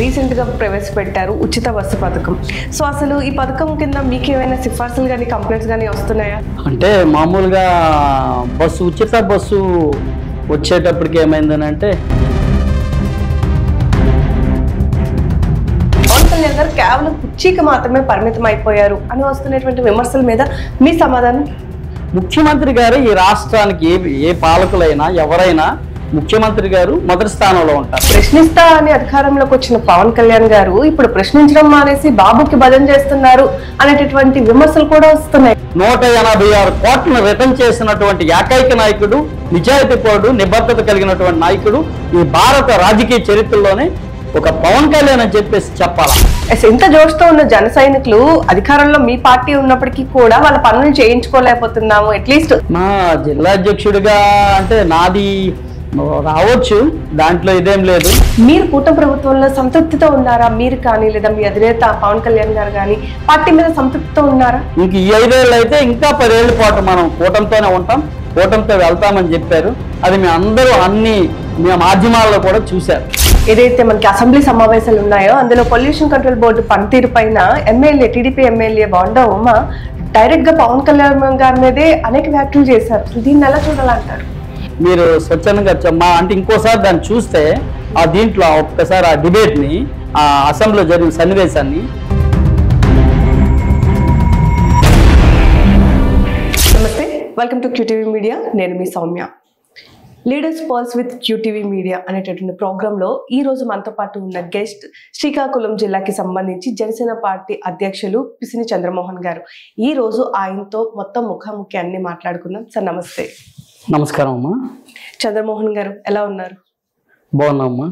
Recent గా ప్రవేశపెట్టారు ఉచిత బస్సు పథకం. సో అసలు ఈ పథకం కింద మీకు ఏమైనా సిఫార్సులు కానీ కంప్లైంట్స్ కానీ వస్తున్నాయా? అంటే మామూలుగా ఉచిత బస్సు వచ్చేటప్పటికి ఏమైందని అంటే పవన్ కళ్యాణ్ గారు కేవలం కుర్చీకి మాత్రమే పరిమితం అయిపోయారు అని వస్తున్నటువంటి విమర్శల మీద మీ సమాధానం? ముఖ్యమంత్రి గారు ఈ రాష్ట్రానికి ఏ పాలకులైనా ఎవరైనా ముఖ్యమంత్రి గారు మొదటి స్థానంలో ఉంటారు. ప్రశ్నిస్తా అని అధికారంలోకి వచ్చిన పవన్ కళ్యాణ్ గారు ఇప్పుడు ప్రశ్నించడం మానేసి బాబుకి భజన చేస్తున్నారు అనేటటువంటి విమర్శలు కూడా వస్తున్నాయి. 186 కోట్లను రిటర్న్ చేసినటువంటి ఏకైక నాయకుడు, నిజాయితీపరుడు, నిబద్ధత కలిగినటువంటి నాయకుడు ఈ భారత రాజకీయ చరిత్రలోనే ఒక పవన్ కళ్యాణ్ అని చెప్పేసి చెప్పాలా. ఎంత జోష్తో ఉన్న జన సైనికులు అధికారంలో మీ పార్టీ ఉన్నప్పటికీ కూడా వాళ్ళ పనులు చేయించుకోలేకపోతున్నాము. అట్లీస్ట్ మా జిల్లా అధ్యక్షుడిగా అంటే నాది రావచ్చు, దాంట్లో ఇదేం లేదు. మీరు కూటమి ప్రభుత్వంలో సంతృప్తితో ఉన్నారా? మీరు కానీ లేదా మీ అధినేత పవన్ కళ్యాణ్ గారు కానీ పార్టీ మీద సంతృప్తితో ఉన్నారా? ఇంక ఈ 5 ఏళ్ళు అయితే ఇంకా 10 ఏళ్ళ పాటు మనం కూటమితోనే ఉంటాం, కూటమితో వెళ్తామని చెప్పారు. అది మీ అందరూ అన్ని మాధ్యమాల్లో కూడా చూశారు. ఏదైతే మనకి అసెంబ్లీ సమావేశాలు ఉన్నాయో అందులో పొల్యూషన్ కంట్రోల్ బోర్డు పనితీరు పైన TDP MLA bonda Uma direct గా పవన్ కళ్యాణ్ గారి మీదే అనేక వ్యాఖ్యలు చేశారు. దీన్ని ఎలా చూడాలంటారు? మీరు స్వచ్ఛందంగా అంటే ఇంకోసారి దాన్ని చూస్తే దీంట్లో ఒక్కసారి ఆ డిబేట్ ని ఆ అసెంబ్లీలో జరిగిన సన్నివేశాన్ని. నమస్తే, వెల్కమ్ టు QTV మీడియా. నేను మీ Soumya. Leaders purse with QTV media అనేటటువంటి ప్రోగ్రాంలో ఈ రోజు మనతో పాటు ఉన్న గెస్ట్ శ్రీకాకుళం జిల్లాకి సంబంధించి జనసేన పార్టీ అధ్యక్షులు పిసిని చంద్రమోహన్ గారు. ఈ రోజు ఆయనతో మొత్తం ముఖాముఖి అన్ని మాట్లాడుకుందాం. సార్ నమస్తే. నమస్కారం అమ్మా. చంద్రమోహన్ గారు ఎలా ఉన్నారు? బాగున్నామ్మా.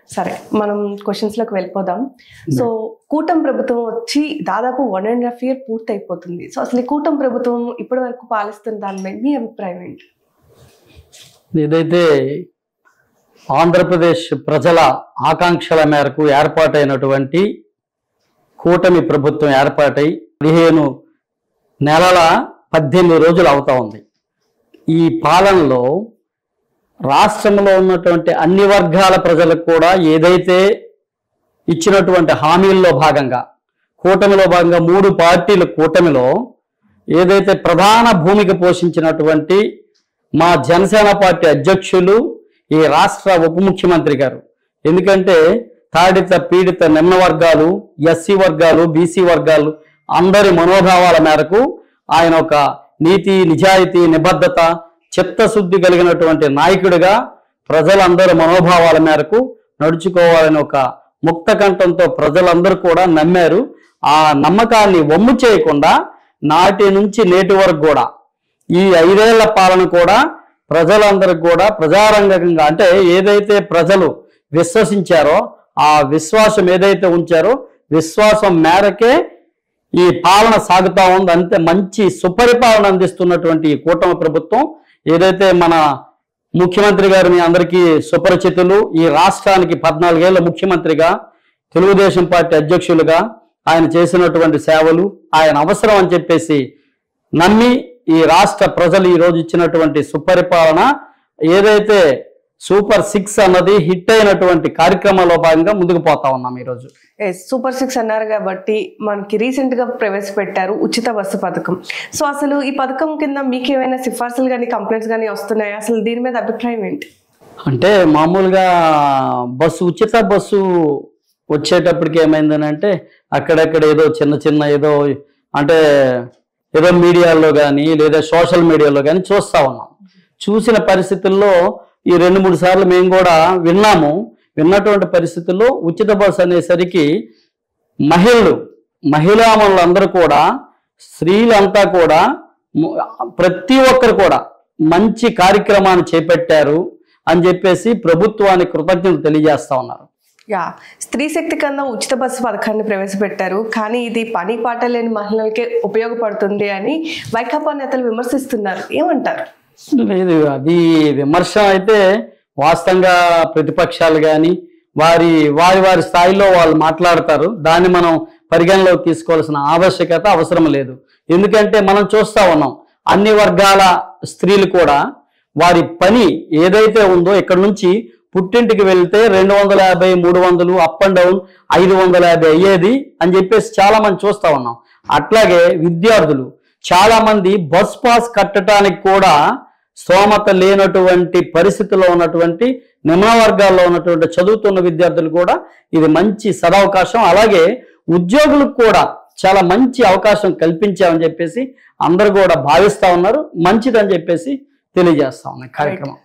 సరే, మనం క్వశ్చన్స్ లోకి వెళ్ళిపోదాం. సో కూటమి ప్రభుత్వం వచ్చి దాదాపు 1.5 year పూర్తి అయిపోతుంది. సో అసలు ఈ కూటమి ప్రభుత్వం ఇప్పటి వరకు పాలిస్తున్న దానిపై మీ అభిప్రాయం ఏంటి? ఏదైతే ఆంధ్రప్రదేశ్ ప్రజల ఆకాంక్షల మేరకు ఏర్పాటైనటువంటి కూటమి ప్రభుత్వం ఏర్పాటై 15 నెలల 18 రోజులు అవుతా ఉంది. ఈ పాలనలో రాష్ట్రంలో ఉన్నటువంటి అన్ని వర్గాల ప్రజలకు కూడా ఏదైతే ఇచ్చినటువంటి హామీల్లో భాగంగా కూటమిలో భాగంగా 3 పార్టీల కూటమిలో ఏదైతే ప్రధాన భూమిక పోషించినటువంటి మా జనసేన పార్టీ అధ్యక్షులు ఈ రాష్ట్ర ఉప ముఖ్యమంత్రి గారు, ఎందుకంటే తాడిత పీడిత నిమ్న వర్గాలు, ఎస్సీ వర్గాలు, బీసీ వర్గాలు అందరి మనోభావాల మేరకు ఆయన ఒక నీతి, నిజాయితీ, నిబద్ధత, చిత్తశుద్ధి కలిగినటువంటి నాయకుడిగా ప్రజలందరూ మనోభావాల మేరకు నడుచుకోవాలని ఒక ముక్త కంఠంతో ప్రజలందరూ కూడా నమ్మారు. ఆ నమ్మకాన్ని వమ్ము చేయకుండా నాటి నుంచి నేటి వరకు కూడా ఈ 5 ఏళ్ల పాలన కూడా ప్రజలందరికీ కూడా ప్రజారంగంగా అంటే ఏదైతే ప్రజలు విశ్వసించారో ఆ విశ్వాసం ఏదైతే ఉంచారో విశ్వాసం మేరకే ఈ పాలన సాగుతా ఉంది. అంతే మంచి సుపరిపాలన అందిస్తున్నటువంటి ఈ కూటమి ప్రభుత్వం ఏదైతే మన ముఖ్యమంత్రి గారు మీ అందరికీ సుపరిచితులు, ఈ రాష్ట్రానికి 14 ఏళ్ల ముఖ్యమంత్రిగా తెలుగుదేశం పార్టీ అధ్యక్షులుగా ఆయన చేసినటువంటి సేవలు, ఆయన అవసరం అని చెప్పేసి నమ్మి ఈ రాష్ట్ర ప్రజలు ఈ రోజు ఇచ్చినటువంటి సుపరిపాలన ఏదైతే సూపర్ 6 అన్నది హిట్ అయినటువంటి కార్యక్రమంలో భాగంగా ముందుకు పోతా ఉన్నాం. ఈరోజు సూపర్ 6 అన్నారు కాబట్టి మనకి రీసెంట్ గా ప్రవేశపెట్టారు ఉచిత బస్సు పథకం. సో అసలు ఈ పథకం కింద మీకు ఏమైనా సిఫార్సులు కానీ కంప్లైంట్స్ కానీ వస్తున్నాయా? అసలు దీని మీద అభిప్రాయం ఏంటి? అంటే మామూలుగా ఉచిత బస్సు వచ్చేటప్పటికి ఏమైందని అంటే అక్కడక్కడ ఏదో చిన్న ఏదో అంటే ఏదో మీడియాలో కానీ లేదా సోషల్ మీడియాలో కానీ చూస్తా ఉన్నాం. చూసిన పరిస్థితుల్లో ఈ 2-3 సార్లు మేము కూడా విన్నటువంటి పరిస్థితుల్లో ఉచిత బస్సు అనేసరికి మహిళలందరూ కూడా, స్త్రీలంతా కూడా, ప్రతి ఒక్కరు కూడా మంచి కార్యక్రమాన్ని చేపట్టారు అని చెప్పేసి ప్రభుత్వానికి కృతజ్ఞతలు తెలియజేస్తా ఉన్నారు. స్త్రీ శక్తి కన్నా ఉచిత బస్సు పథకాన్ని ప్రవేశపెట్టారు, కానీ ఇది పని పాట లేని మహిళలకే ఉపయోగపడుతుంది అని వైకాపా నేతలు విమర్శిస్తున్నారు. ఏమంటారు? లేదు, అది విమర్శ అయితే వాస్తవంగా ప్రతిపక్షాలు కానీ వారి స్థాయిలో వాళ్ళు మాట్లాడతారు. దాన్ని మనం పరిగణలోకి తీసుకోవాల్సిన అవసరం లేదు. ఎందుకంటే మనం చూస్తా ఉన్నాం అన్ని వర్గాల స్త్రీలు కూడా వారి పని ఏదైతే ఉందో ఇక్కడ నుంచి పుట్టింటికి వెళ్తే 250, 300 అప్ అండ్ డౌన్ 550 అయ్యేది అని చెప్పేసి చాలా మంది చూస్తా ఉన్నాం. అట్లాగే విద్యార్థులు చాలా మంది బస్ పాస్ కట్టడానికి కూడా స్తోమత లేనటువంటి పరిస్థితుల్లో ఉన్నటువంటి నిమ్న వర్గాల్లో ఉన్నటువంటి చదువుతున్న విద్యార్థులు కూడా ఇది మంచి సదవకాశం. అలాగే ఉద్యోగులకు కూడా చాలా మంచి అవకాశం కల్పించామని చెప్పేసి అందరూ కూడా భావిస్తా ఉన్నారు. మంచిదని చెప్పేసి తెలియజేస్తా ఉన్నాయి కార్యక్రమం.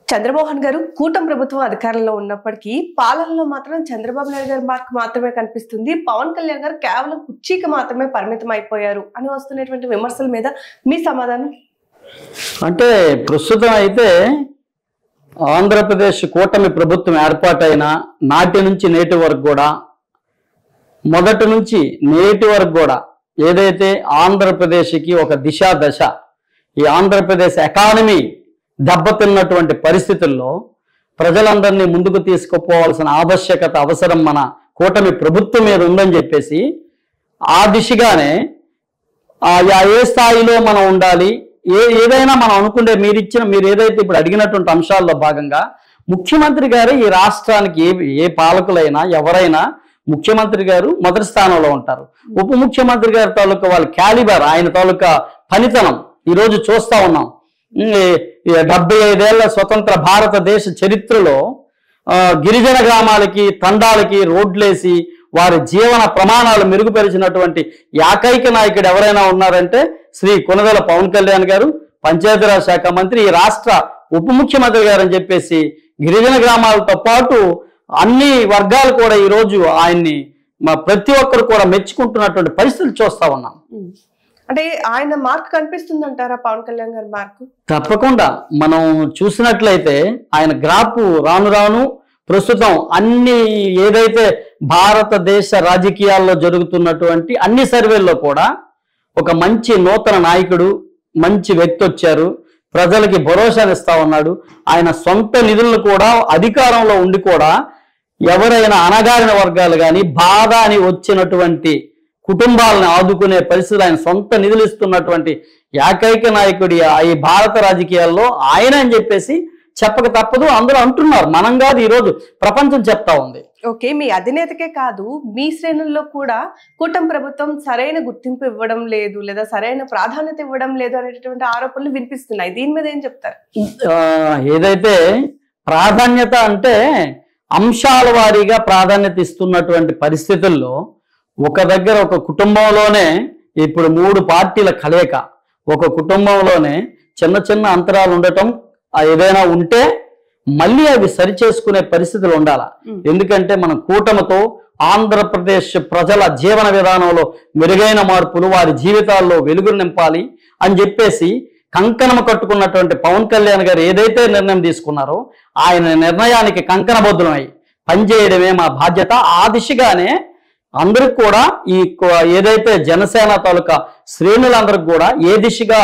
చంద్రమోహన్ గారు, కూటమి ప్రభుత్వం అధికారంలో ఉన్నప్పటికీ పాలనలో మాత్రం చంద్రబాబు నాయుడు గారి మార్క్ మాత్రమే కనిపిస్తుంది, పవన్ కళ్యాణ్ గారు కేవలం కుర్చీకి మాత్రమే పరిమితం అయిపోయారు అని వస్తున్నటువంటి విమర్శల మీద మీ సమాధానం? అంటే ప్రస్తుతం అయితే ఆంధ్రప్రదేశ్ కూటమి ప్రభుత్వం ఏర్పాటైన నాటి నుంచి నేటి వరకు కూడా, మొదటి నుంచి నేటి వరకు కూడా ఏదైతే ఆంధ్రప్రదేశ్కి ఒక దిశ దశ, ఈ ఆంధ్రప్రదేశ్ ఎకానమీ దెబ్బతిన్నటువంటి పరిస్థితుల్లో ప్రజలందరినీ ముందుకు తీసుకుపోవాల్సిన ఆవశ్యకత, అవసరం మన కూటమి ప్రభుత్వం మీద ఉందని చెప్పేసి ఆ దిశగానే ఏ స్థాయిలో మనం ఉండాలి, ఏదైనా మనం అనుకుంటే మీరు ఏదైతే ఇప్పుడు అడిగినటువంటి అంశాల్లో భాగంగా ముఖ్యమంత్రి గారు ఈ రాష్ట్రానికి ఏ పాలకులైనా ఎవరైనా ముఖ్యమంత్రి గారు మొదటి స్థానంలో ఉంటారు. ఉప ముఖ్యమంత్రి గారి తాలూకా వాళ్ళ క్యాలిబర్, ఆయన తాలూకా పనితనం ఈరోజు చూస్తా ఉన్నాం. 75 ఏళ్ల స్వతంత్ర భారతదేశ చరిత్రలో గిరిజన గ్రామాలకి, తండాలకి రోడ్లేసి వారి జీవన ప్రమాణాలు మెరుగుపరిచినటువంటి ఏకైక నాయకుడు ఎవరైనా ఉన్నారంటే శ్రీ కొణిదెల పవన్ కళ్యాణ్ గారు, పంచాయతీరాజ్ శాఖ మంత్రి, ఈ రాష్ట్ర ఉప ముఖ్యమంత్రి గారు అని చెప్పేసి గిరిజన గ్రామాలతో పాటు అన్ని వర్గాలు కూడా ఈరోజు ఆయన్ని ప్రతి ఒక్కరు కూడా మెచ్చుకుంటున్నటువంటి పరిస్థితులు చూస్తా ఉన్నాం. అంటే ఆయన మార్క్ కనిపిస్తుంది అంటారా పవన్ కళ్యాణ్ గారి మార్క్? తప్పకుండా మనం చూసినట్లయితే ఆయన గ్రాఫ్ రాను రాను ప్రస్తుతం అన్ని ఏదైతే భారతదేశ రాజకీయాల్లో జరుగుతున్నటువంటి అన్ని సర్వేల్లో కూడా ఒక మంచి నూతన నాయకుడు, మంచి వ్యక్తి వచ్చారు, ప్రజలకి భరోసానిస్తా ఉన్నాడు. ఆయన సొంత నిధులను కూడా అధికారంలో ఉండి కూడా ఎవరైనా అణగారిన వర్గాలు కానీ బాధ అని వచ్చినటువంటి కుటుంబాలను ఆదుకునే పరిస్థితులు ఆయన సొంత నిధులు ఇస్తున్నటువంటి ఏకైక నాయకుడి ఈ భారత రాజకీయాల్లో ఆయన అని చెప్పేసి చెప్పక తప్పదు. అందరూ అంటున్నారు, మనం కాదు, ఈరోజు ప్రపంచం చెప్తా ఉంది. ఓకే, మీ అధినేతకే కాదు మీ శ్రేణుల్లో కూడా కూటమి ప్రభుత్వం సరైన గుర్తింపు ఇవ్వడం లేదు లేదా సరైన ప్రాధాన్యత ఇవ్వడం లేదు అనేటటువంటి ఆరోపణలు వినిపిస్తున్నాయి. దీని మీద ఏం చెప్తారు? ఏదైతే ప్రాధాన్యత అంటే అంశాల వారీగా ప్రాధాన్యత ఇస్తున్నటువంటి పరిస్థితుల్లో ఒక దగ్గర ఒక కుటుంబంలోనే ఇప్పుడు 3 పార్టీల కలయిక, ఒక కుటుంబంలోనే చిన్న చిన్న అంతరాలు ఉండటం, ఏదైనా ఉంటే మళ్ళీ అవి సరిచేసుకునే పరిస్థితులు ఉండాలా. ఎందుకంటే మనం కూటమితో ఆంధ్రప్రదేశ్ ప్రజల జీవన విధానంలో మెరుగైన మార్పులు, వారి జీవితాల్లో వెలుగులు నింపాలి అని చెప్పేసి కంకణం కట్టుకున్నటువంటి పవన్ కళ్యాణ్ గారు ఏదైతే నిర్ణయం తీసుకున్నారో ఆయన నిర్ణయానికి కంకణబద్ధులమై పనిచేయడమే మా బాధ్యత. ఆ దిశగానే అందరికి కూడా ఏదైతే జనసేన తాలూకా శ్రేణులందరికి కూడా ఏ దిశగా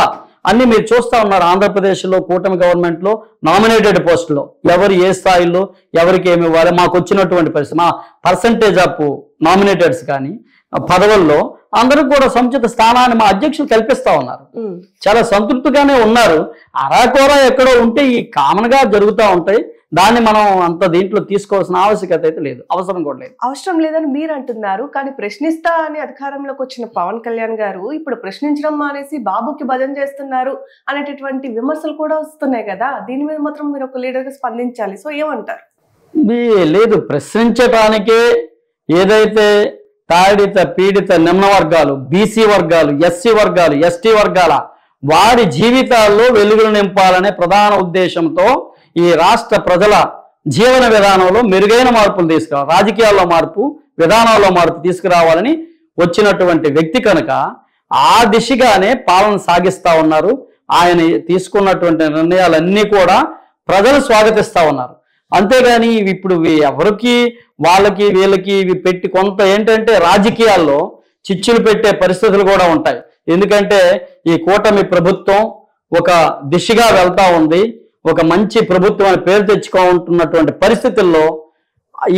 అన్ని మీరు చూస్తా ఉన్నారు. ఆంధ్రప్రదేశ్లో కూటమి గవర్నమెంట్ లో నామినేటెడ్ పోస్టులో ఎవరు ఏ స్థాయిలో ఎవరికి ఏమి ఇవ్వాలి, మాకు వచ్చినటువంటి పరిస్థితి, మా పర్సంటేజ్ ఆఫ్ నామినేటెడ్స్ కానీ పదవుల్లో అందరికి కూడా సముచిత స్థానాన్ని మా అధ్యక్షులు కల్పిస్తా ఉన్నారు. చాలా సంతృప్తిగానే ఉన్నారు. అరాకోరా ఎక్కడో ఉంటే ఈ కామన్ గా జరుగుతూ ఉంటాయి. దాన్ని మనం అంత దీంట్లో తీసుకోవాల్సిన ఆవశ్యకత అయితే లేదు, అవసరం కూడా లేదు. అవసరం లేదని మీరు అంటున్నారు, కానీ ప్రశ్నిస్తా అని అధికారంలోకి వచ్చిన పవన్ కళ్యాణ్ గారు ఇప్పుడు ప్రశ్నించడం మానేసి బాబుకి భజన చేస్తున్నారు అనేటటువంటి విమర్శలు కూడా వస్తున్నాయి కదా. దీని మీద మాత్రం మీరు ఒక లీడర్ గా స్పందించాలి. సో ఏమంటారు? లేదు, ప్రశ్నించడానికే ఏదైతే తాడిత పీడిత నిమ్న వర్గాలు, బీసీ వర్గాలు, ఎస్సీ వర్గాలు, ఎస్టీ వర్గాల వారి జీవితాల్లో వెలుగులు నింపాలనే ప్రధాన ఉద్దేశంతో ఈ రాష్ట్ర ప్రజల జీవన విధానంలో మెరుగైన మార్పులు తీసుకురావాలి, రాజకీయాల్లో మార్పు, విధానాల్లో మార్పు తీసుకురావాలని వచ్చినటువంటి వ్యక్తి కనుక ఆ దిశగానే పాలన సాగిస్తా ఉన్నారు. ఆయన తీసుకున్నటువంటి నిర్ణయాలన్నీ కూడా ప్రజలు స్వాగతిస్తా ఉన్నారు. అంతేగాని ఇప్పుడు ఎవరికి వాళ్ళకి వీళ్ళకి ఇవి పెట్టి కొంత ఏంటంటే రాజకీయాల్లో చిచ్చులు పెట్టే పరిస్థితులు కూడా ఉంటాయి. ఎందుకంటే ఈ కూటమి ప్రభుత్వం ఒక దిశగా వెళ్తా ఉంది, ఒక మంచి ప్రభుత్వం అని పేరు తెచ్చుకుంటున్నటువంటి పరిస్థితుల్లో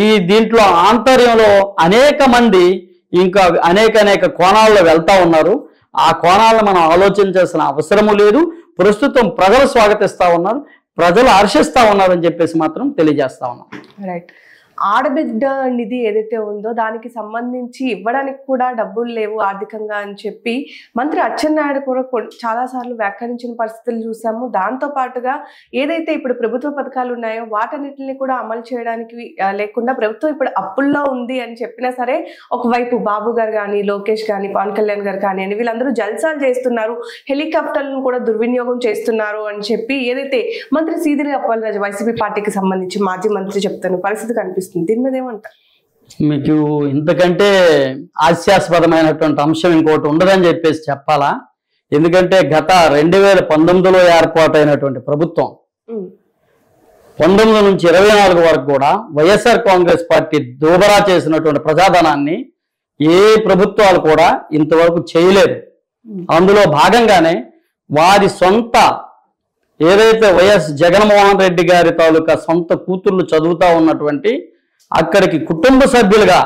ఈ దీంట్లో ఆంతర్యంలో అనేక మంది ఇంకా అనేక కోణాల్లో వెళ్తా ఉన్నారు. ఆ కోణాలను మనం ఆలోచించాల్సిన అవసరము లేదు. ప్రస్తుతం ప్రజలు స్వాగతిస్తా ఉన్నారు. ప్రజలు హర్షిస్తా ఉన్నారని చెప్పేసి మాత్రం తెలియజేస్తా ఉన్నాం. రైట్. ఆడబిడ్డ నిధి ఏదైతే ఉందో దానికి సంబంధించి ఇవ్వడానికి కూడా డబ్బులు లేవు ఆర్థికంగా అని చెప్పి మంత్రి అచ్చెన్నాయుడు కూడా చాలా సార్లు వ్యాఖ్యానించిన పరిస్థితులు చూసాము. దాంతో పాటుగా ఏదైతే ఇప్పుడు ప్రభుత్వ పథకాలు ఉన్నాయో వాటన్నిటిని కూడా అమలు చేయడానికి లేకుండా ప్రభుత్వం ఇప్పుడు అప్పుల్లో ఉంది అని చెప్పినా సరే ఒకవైపు బాబు గారు కానీ, లోకేష్ కానీ, పవన్ కళ్యాణ్ గారు కానీ అని వీళ్ళందరూ జల్సాలు చేస్తున్నారు, హెలికాప్టర్లను కూడా దుర్వినియోగం చేస్తున్నారు అని చెప్పి ఏదైతే మంత్రి సీదిరి అప్పలరాజు వైసీపీ పార్టీకి సంబంధించి మాజీ మంత్రి చెప్తున్న పరిస్థితి కనిపిస్తుంది. దీని మీద ఏమంటారు? మీకు ఇంతకంటే హాస్యాస్పదమైనటువంటి అంశం ఇంకోటి ఉండదని చెప్పేసి చెప్పాలా? ఎందుకంటే గత 2019లో ఏర్పాటైనటువంటి ప్రభుత్వం 19 నుంచి 24 వరకు కూడా వైఎస్ఆర్ కాంగ్రెస్ పార్టీ దోబరా చేసినటువంటి ప్రజాధనాన్ని ఏ ప్రభుత్వాలు కూడా ఇంతవరకు చేయలేదు. అందులో భాగంగానే వారి సొంత ఏదైతే వైఎస్ జగన్మోహన్ రెడ్డి గారి తాలూకా సొంత కూతుర్లు చదువుతా ఉన్నటువంటి అక్కడికి కుటుంబ సభ్యులుగా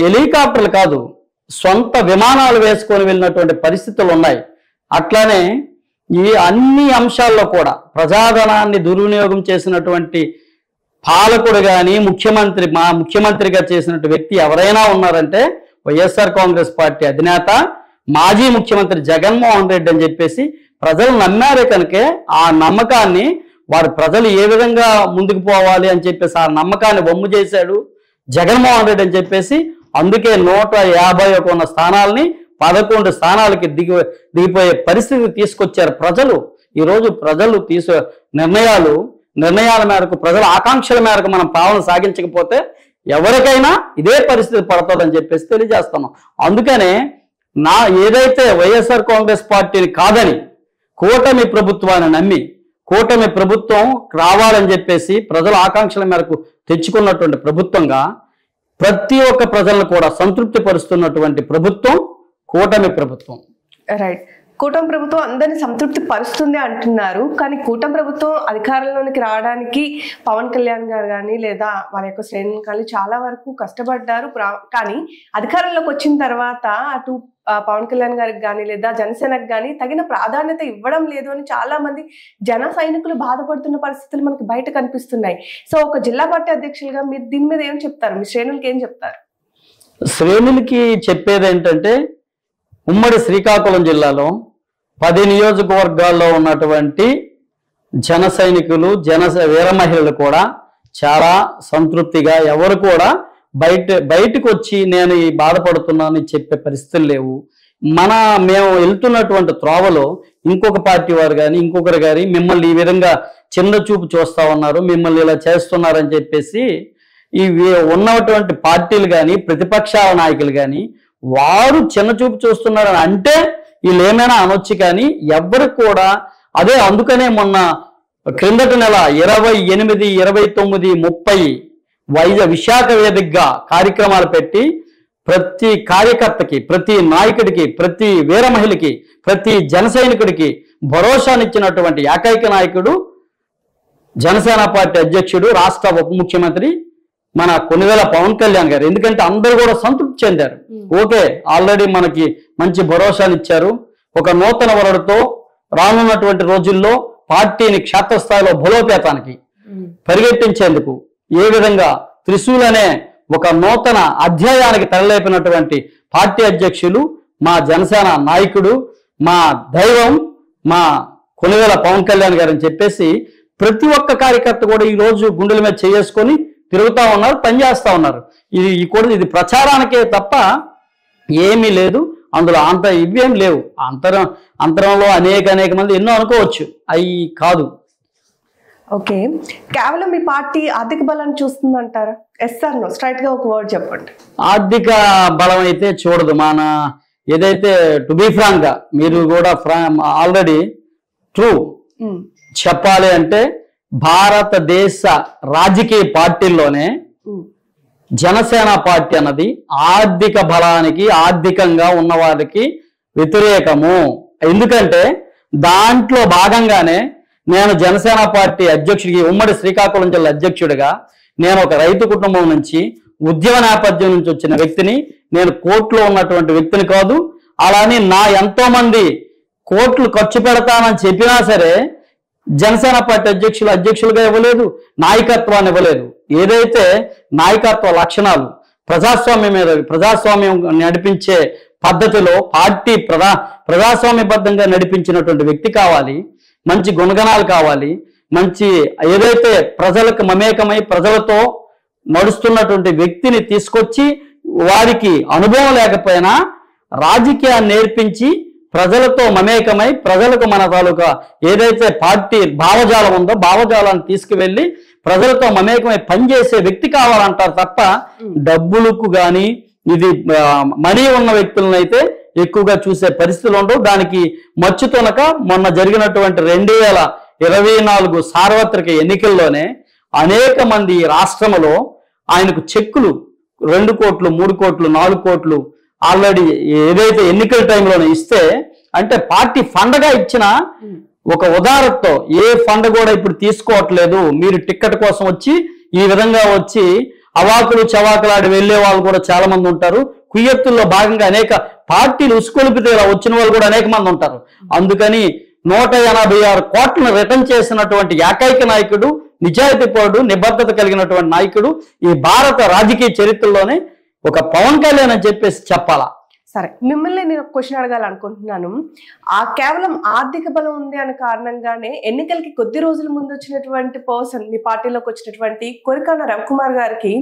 హెలికాప్టర్లు కాదు సొంత విమానాలు వేసుకొని వెళ్ళినటువంటి పరిస్థితులు ఉన్నాయి. అట్లానే ఈ అన్ని అంశాల్లో కూడా ప్రజాధనాన్ని దుర్వినియోగం చేసినటువంటి పాలకుడు కానీ ముఖ్యమంత్రిగా చేసినటువంటి వ్యక్తి ఎవరైనా ఉన్నారంటే వైఎస్ఆర్ కాంగ్రెస్ పార్టీ అధినేత మాజీ ముఖ్యమంత్రి జగన్మోహన్ రెడ్డి అని చెప్పేసి ప్రజలు నమ్మారే కనుకే ఆ నమ్మకాన్ని వారు ప్రజలు ఏ విధంగా ముందుకు పోవాలి అని చెప్పేసి ఆ నమ్మకాన్ని వమ్ము చేశాడు జగన్మోహన్ రెడ్డి అని చెప్పేసి అందుకే 151 ఉన్న స్థానాల్ని 11 స్థానాలకి దిగిపోయే పరిస్థితి తీసుకొచ్చారు ప్రజలు. ఈరోజు ప్రజలు నిర్ణయాల మేరకు ప్రజల ఆకాంక్షల మేరకు మనం పాలన సాగించకపోతే ఎవరికైనా ఇదే పరిస్థితి పడుతుందని చెప్పేసి తెలియజేస్తున్నాం. అందుకనే ఏదైతే వైఎస్ఆర్ కాంగ్రెస్ పార్టీని కాదని కూటమి ప్రభుత్వాన్ని నమ్మి కూటమి ప్రభుత్వం రావాలని చెప్పేసి ప్రజల ఆకాంక్షల మేరకు తెచ్చుకున్నటువంటి ప్రభుత్వంగా ప్రతి ఒక్క ప్రజలను కూడా సంతృప్తి పరుస్తున్నటువంటి ప్రభుత్వం కూటమి ప్రభుత్వం. రైట్. కూటమి ప్రభుత్వం అందరినీ సంతృప్తి పరుస్తుంది అంటున్నారు. కానీ కూటమి ప్రభుత్వం అధికారంలోనికి రావడానికి పవన్ కళ్యాణ్ గారు కానీ లేదా వాళ్ళ యొక్క శ్రేణులు కానీ చాలా వరకు కష్టపడ్డారు. కానీ అధికారంలోకి వచ్చిన తర్వాత అటు పవన్ కళ్యాణ్ గారికి కానీ లేదా జనసేనకు కానీ తగిన ప్రాధాన్యత ఇవ్వడం లేదు అని చాలా మంది జన సైనికులు బాధపడుతున్న పరిస్థితులు మనకి బయట కనిపిస్తున్నాయి. సో ఒక జిల్లా పార్టీ అధ్యక్షులుగా మీరు దీని మీద ఏం చెప్తారు? మీ శ్రేణులకి ఏం చెప్తారు? శ్రేణులకి చెప్పేది ఏంటంటే ఉమ్మడి శ్రీకాకుళం జిల్లాలో 10 నియోజకవర్గాల్లో ఉన్నటువంటి జన సైనికులు వీర మహిళలు కూడా చాలా సంతృప్తిగా ఎవరు కూడా బయటకు వచ్చి నేను ఈ బాధపడుతున్నాను చెప్పే పరిస్థితులు లేవు. మేము వెళ్తున్నటువంటి త్రోవలో ఇంకొక పార్టీ వారు కానీ ఇంకొకరు కానీ మిమ్మల్ని ఈ విధంగా చిన్న చూపు చూస్తా ఉన్నారు, మిమ్మల్ని ఇలా చేస్తున్నారని చెప్పేసి ఈ ఉన్నటువంటి పార్టీలు కానీ ప్రతిపక్షాల నాయకులు కానీ వారు చిన్న చూపు చూస్తున్నారని అంటే వీళ్ళు ఏమైనా అనొచ్చు కానీ ఎవ్వరికి కూడా అదే. అందుకనే మొన్న క్రిందటి నెల 28, 29, 30 విశాఖ వేదికగా కార్యక్రమాలు పెట్టి ప్రతి కార్యకర్తకి, ప్రతి నాయకుడికి, ప్రతి వీర మహిళకి, ప్రతి జన సైనికుడికి భరోసానిచ్చినటువంటి ఏకైక నాయకుడు జనసేన పార్టీ అధ్యక్షుడు రాష్ట్ర ఉప ముఖ్యమంత్రి మన కొనిదెల పవన్ కళ్యాణ్ గారు. ఎందుకంటే అందరూ కూడా సంతృప్తి చెందారు. ఓకే, ఆల్రెడీ మనకి మంచి భరోసాలు ఇచ్చారు. ఒక నూతన వరడుతో రానున్నటువంటి రోజుల్లో పార్టీని క్షేత్రస్థాయిలో బలోపేతానికి పరిగెట్టించేందుకు ఏ విధంగా త్రిశూల్ అనే ఒక నూతన అధ్యాయానికి తరలేపినటువంటి పార్టీ అధ్యక్షులు మా జనసేన నాయకుడు, మా దైవం, మా కొనిదెల పవన్ కళ్యాణ్ గారు అని చెప్పేసి ప్రతి ఒక్క కార్యకర్త కూడా ఈ రోజు గుండెల మీద చేసుకొని తిరుగుతా ఉన్నారు, పనిచేస్తా ఉన్నారు. ఇది ప్రచారానికే తప్ప ఏమీ లేదు. అందులో ఇవేం లేవు. అంతరంలో అనేక మంది ఎన్నో అనుకోవచ్చు, అవి కాదు. ఓకే, కేవలం మీ పార్టీ ఆర్థిక బలాన్ని చూస్తుందంటారా? ఎస్ ఆర్ నో, స్ట్రైట్ గా ఒక వర్డ్ చెప్పండి. ఆర్థిక బలం అయితే చూడదు. మన ఏదైతే టు బి ఫ్రాంక్ గా మీరు కూడా ఆల్రెడీ ట్రూ చెప్పాలి అంటే భారతదేశ రాజకీయ పార్టీల్లోనే జనసేన పార్టీ అన్నది ఆర్థిక బలానికి, ఆర్థికంగా ఉన్నవారికి వ్యతిరేకము. ఎందుకంటే దాంట్లో భాగంగానే నేను జనసేన పార్టీ అధ్యక్షుడికి, ఉమ్మడి శ్రీకాకుళం జిల్లా అధ్యక్షుడిగా నేను ఒక రైతు కుటుంబం నుంచి ఉద్యమ నేపథ్యం నుంచి వచ్చిన వ్యక్తిని, నేను కోర్టులో ఉన్నటువంటి వ్యక్తిని కాదు. అలానే ఎంతో మంది కోట్లు ఖర్చు పెడతానని చెప్పినా సరే జనసేన పార్టీ అధ్యక్షులుగా ఇవ్వలేదు, నాయకత్వాన్ని ఇవ్వలేదు. ఏదైతే నాయకత్వ లక్షణాలు ప్రజాస్వామ్యం నడిపించే పద్ధతిలో పార్టీ ప్రజాస్వామ్యబద్ధంగా నడిపించినటువంటి వ్యక్తి కావాలి, మంచి గుణగణాలు కావాలి, మంచి ఏదైతే ప్రజలకు మమేకమై ప్రజలతో నడుస్తున్నటువంటి వ్యక్తిని తీసుకొచ్చి వారికి అనుభవం లేకపోయినా రాజకీయాన్ని నేర్పించి ప్రజలతో మమేకమై ప్రజలకు మన తాలూకా ఏదైతే పార్టీ భావజాలం ఉందో భావజాలాన్ని తీసుకువెళ్ళి ప్రజలతో మమేకమై పనిచేసే వ్యక్తి కావాలంటారు తప్ప డబ్బులకు కానీ ఇది మనీ ఉన్న వ్యక్తులను అయితే ఎక్కువగా చూసే పరిస్థితులు ఉండవు. దానికి మచ్చుతొనక మొన్న జరిగినటువంటి 2024 సార్వత్రిక ఎన్నికల్లోనే అనేక మంది రాష్ట్రంలో ఆయనకు చెక్కులు 2 కోట్లు 3 కోట్లు 4 కోట్లు ఆల్రెడీ ఏదైతే ఎన్నికల టైంలోనే ఇస్తే, అంటే పార్టీ ఫండ్గా ఇచ్చిన ఒక ఉదారతతో ఏ ఫండ్ కూడా ఇప్పుడు తీసుకోవట్లేదు, మీరు టిక్కెట్ కోసం వచ్చి ఈ విధంగా వచ్చి అవాకులు చవాకులాడి వెళ్లే వాళ్ళు కూడా చాలా మంది ఉంటారు. కుయ్యత్తుల్లో భాగంగా అనేక పార్టీలు ఉసుకొలిపితే ఇలా వచ్చిన వాళ్ళు కూడా అనేక మంది ఉంటారు. అందుకని 186 కోట్లను రిటర్న్ చేసినటువంటి ఏకైక నాయకుడు, నిజాయితీపరుడు, నిబద్ధత కలిగినటువంటి నాయకుడు ఈ భారత రాజకీయ చరిత్రలోనే ఒక పవన్ కళ్యాణ్ అని చెప్పేసి చెప్పాలా. సరే, మిమ్మల్ని నేను క్వశ్చన్ అడగాలనుకుంటున్నాను. కేవలం ఆర్థిక బలం ఉంది అనే కారణంగానే ఎన్నికలకి కొద్ది రోజుల ముందు వచ్చినటువంటి పర్సన్ మీ పార్టీలోకి వచ్చినటువంటి కొరికాన రవికుమార్ గారికి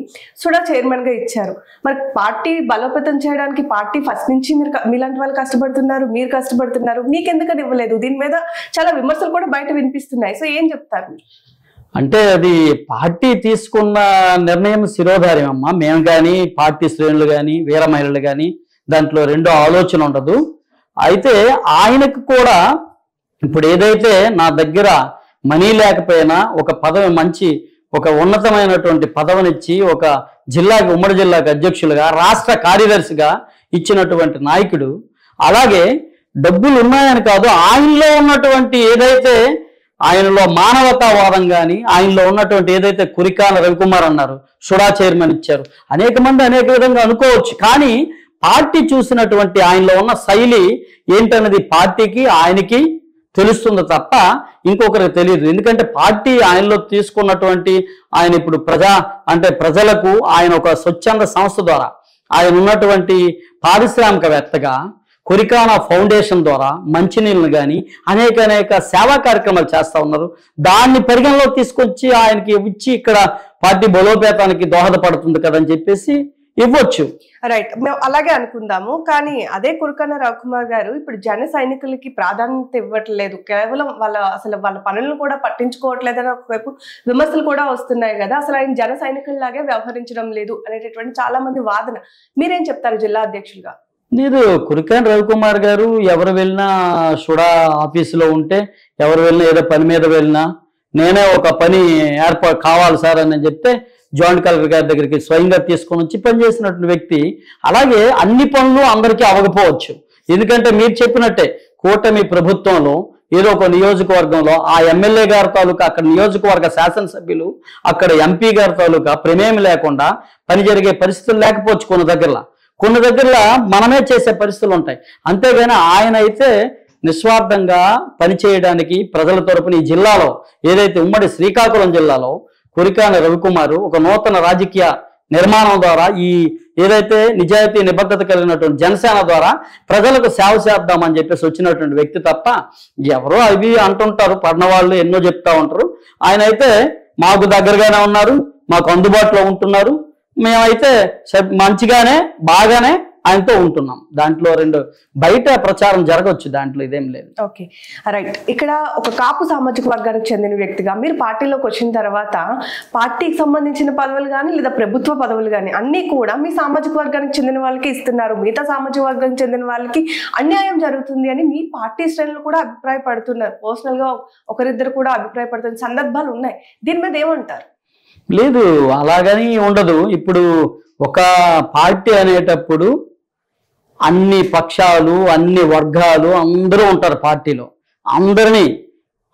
సుడా చైర్మన్ గా ఇచ్చారు. మరి పార్టీ బలోపేతం చేయడానికి పార్టీ ఫస్ట్ నుంచి మీలాంటి వాళ్ళు కష్టపడుతున్నారు, మీరు కష్టపడుతున్నారు, మీకెందుకని ఇవ్వలేదు? దీని మీద చాలా విమర్శలు కూడా బయట వినిపిస్తున్నాయి. సో ఏం చెప్తారు? అంటే అది పార్టీ తీసుకున్న నిర్ణయం శిరోధార్యం అమ్మ. మేము కానీ పార్టీ శ్రేణులు కానీ వీర మహిళలు కానీ దాంట్లో రెండో ఆలోచన ఉండదు. అయితే ఆయనకు కూడా ఇప్పుడు ఏదైతే నా దగ్గర మనీ లేకపోయినా ఒక పదవి మంచి ఒక ఉన్నతమైనటువంటి పదవినిచ్చి ఒక జిల్లాకి ఉమ్మడి జిల్లాకి అధ్యక్షులుగా రాష్ట్ర కార్యదర్శిగా ఇచ్చినటువంటి నాయకుడు, అలాగే డబ్బులు ఉన్నాయని కాదు ఆయనలో ఉన్నటువంటి ఏదైతే ఆయనలో మానవతావాదం కానీ ఆయనలో ఉన్నటువంటి ఏదైతే కురికాన రవికుమార్ అన్నారు సుడా చైర్మన్ ఇచ్చారు, అనేక మంది అనేక విధంగా అనుకోవచ్చు. కానీ పార్టీ చూసినటువంటి ఆయనలో ఉన్న శైలి ఏంటన్నది పార్టీకి ఆయనకి తెలుస్తుంది తప్ప ఇంకొకరికి తెలియదు. ఎందుకంటే పార్టీ ఆయనలో తీసుకున్నటువంటి ఆయన ఇప్పుడు ప్రజలకు ఆయన ఒక స్వచ్ఛంద సంస్థ ద్వారా ఆయన ఉన్నటువంటి పారిశ్రామికవేత్తగా కొరికాన ఫౌండేషన్ ద్వారా మంచినీళ్ళను కానీ అనేక సేవా కార్యక్రమాలు చేస్తూ ఉన్నారు. దాన్ని పరిగణలో తీసుకొచ్చి ఆయనకి ఇచ్చి ఇక్కడ పార్టీ బలోపేతానికి దోహదపడుతుంది కదని చెప్పేసి ఇవ్వచ్చు. రైట్, మేము అలాగే అనుకుందాము. కానీ అదే కురికాన రవికుమార్ గారు ఇప్పుడు జన సైనికులకి ప్రాధాన్యత ఇవ్వట్లేదు, కేవలం వాళ్ళ పనులను కూడా పట్టించుకోవట్లేదని ఒకవైపు విమర్శలు కూడా వస్తున్నాయి కదా. అసలు ఆయన జన సైనికుల్లాగే వ్యవహరించడం లేదు అనేటటువంటి చాలా మంది వాదన. మీరేం చెప్తారు జిల్లా అధ్యక్షులుగా? మీరు కురికాన రవికుమార్ గారు ఎవరు వెళ్ళినా సుడా ఆఫీసులో ఉంటే ఎవరు వెళ్ళినా ఏదో పని మీద వెళ్ళినా నేనే ఒక పని ఏర్పాటు కావాలి సార్ అని చెప్తే జాయింట్ కలెక్టర్ గారి దగ్గరికి స్వయంగా తీసుకొని వచ్చి పనిచేసినటువంటి వ్యక్తి. అలాగే అన్ని పనులు అందరికీ అవ్వకపోవచ్చు. ఎందుకంటే మీరు చెప్పినట్టే కూటమి ప్రభుత్వంలో ఏదో ఒక నియోజకవర్గంలో ఆ ఎమ్మెల్యే గారి తాలూకా అక్కడ నియోజకవర్గ శాసనసభ్యులు అక్కడ ఎంపీ గారి తాలూకా ప్రమేయం లేకుండా పని జరిగే పరిస్థితులు లేకపోవచ్చు. కొన్ని దగ్గరలో మనమే చేసే పరిస్థితులు ఉంటాయి. అంతేగాని ఆయన అయితే నిస్వార్థంగా పనిచేయడానికి ప్రజల తరపున ఈ జిల్లాలో ఏదైతే ఉమ్మడి శ్రీకాకుళం జిల్లాలో కురికాన రవికుమారు ఒక నూతన రాజకీయ నిర్మాణం ద్వారా ఈ ఏదైతే నిజాయితీ నిబద్ధత కలిగినటువంటి జనసేన ద్వారా ప్రజలకు సేవ చేద్దామని చెప్పేసి వచ్చినటువంటి వ్యక్తి తప్ప ఎవరో అవి అంటుంటారు, పడిన వాళ్ళు ఎన్నో చెప్తా ఉంటారు. ఆయన అయితే మాకు దగ్గరగానే ఉన్నారు, మాకు అందుబాటులో ఉంటున్నారు, మేమైతే మంచిగానే బాగానే ఆయనతో ఉంటున్నాం. దాంట్లో రెండు బయట ప్రచారం జరగవచ్చు, దాంట్లో ఇదేం లేదు. Okay, right. ఇక్కడ ఒక కాపు సామాజిక వర్గానికి చెందిన వ్యక్తిగా మీరు పార్టీలోకి వచ్చిన తర్వాత పార్టీకి సంబంధించిన పదవులు కానీ లేదా ప్రభుత్వ పదవులు కానీ అన్నీ కూడా మీ సామాజిక వర్గానికి చెందిన వాళ్ళకి ఇస్తున్నారు, మిగతా సామాజిక వర్గానికి చెందిన వాళ్ళకి అన్యాయం జరుగుతుంది అని మీ పార్టీ శ్రేణులు కూడా అభిప్రాయపడుతున్నారు. పర్సనల్ గా ఒకరిద్దరు కూడా అభిప్రాయపడుతున్న సందర్భాలు ఉన్నాయి. దీని మీద ఏమంటారు? లేదు, అలాగని ఉండదు. ఇప్పుడు ఒక పార్టీ అనేటప్పుడు అన్ని పక్షాలు అన్ని వర్గాలు అందరూ ఉంటారు పార్టీలో. అందరినీ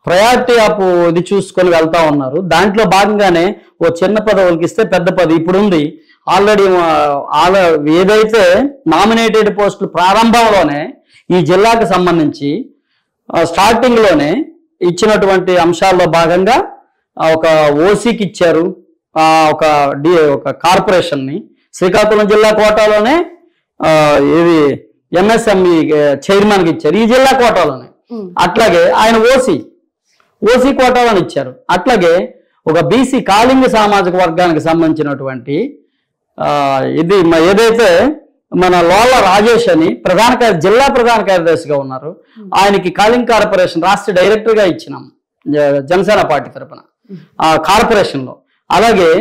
ప్రయారిటీ ఆఫ్ ఇది చూసుకొని వెళ్తా ఉన్నారు. దాంట్లో భాగంగానే ఓ చిన్న పదవులకి ఇస్తే పెద్ద పదవి ఇప్పుడు ఉంది. ఆల్రెడీ ఏదైతే నామినేటెడ్ పోస్టులు ప్రారంభంలోనే ఈ జిల్లాకు సంబంధించి స్టార్టింగ్లోనే ఇచ్చినటువంటి అంశాల్లో భాగంగా ఒక ఓసీకి ఇచ్చారు, ఒక కార్పొరేషన్ని శ్రీకాకుళం జిల్లా కోటాలోనే ఇది ఎంఎస్ఎంఈ చైర్మన్కి ఇచ్చారు ఈ జిల్లా కోటాలోనే. అట్లాగే ఆయన ఓసీ కోటాలను ఇచ్చారు. అట్లాగే ఒక బీసీ కాళింగ సామాజిక వర్గానికి సంబంధించినటువంటి ఇది ఏదైతే మన లోల రాజేష్ అని జిల్లా ప్రధాన కార్యదర్శిగా ఉన్నారు, ఆయనకి కాళింగ్ కార్పొరేషన్ రాష్ట్ర డైరెక్టర్గా ఇచ్చినాం జనసేన పార్టీ తరఫున ఆ కార్పొరేషన్లో. అలాగే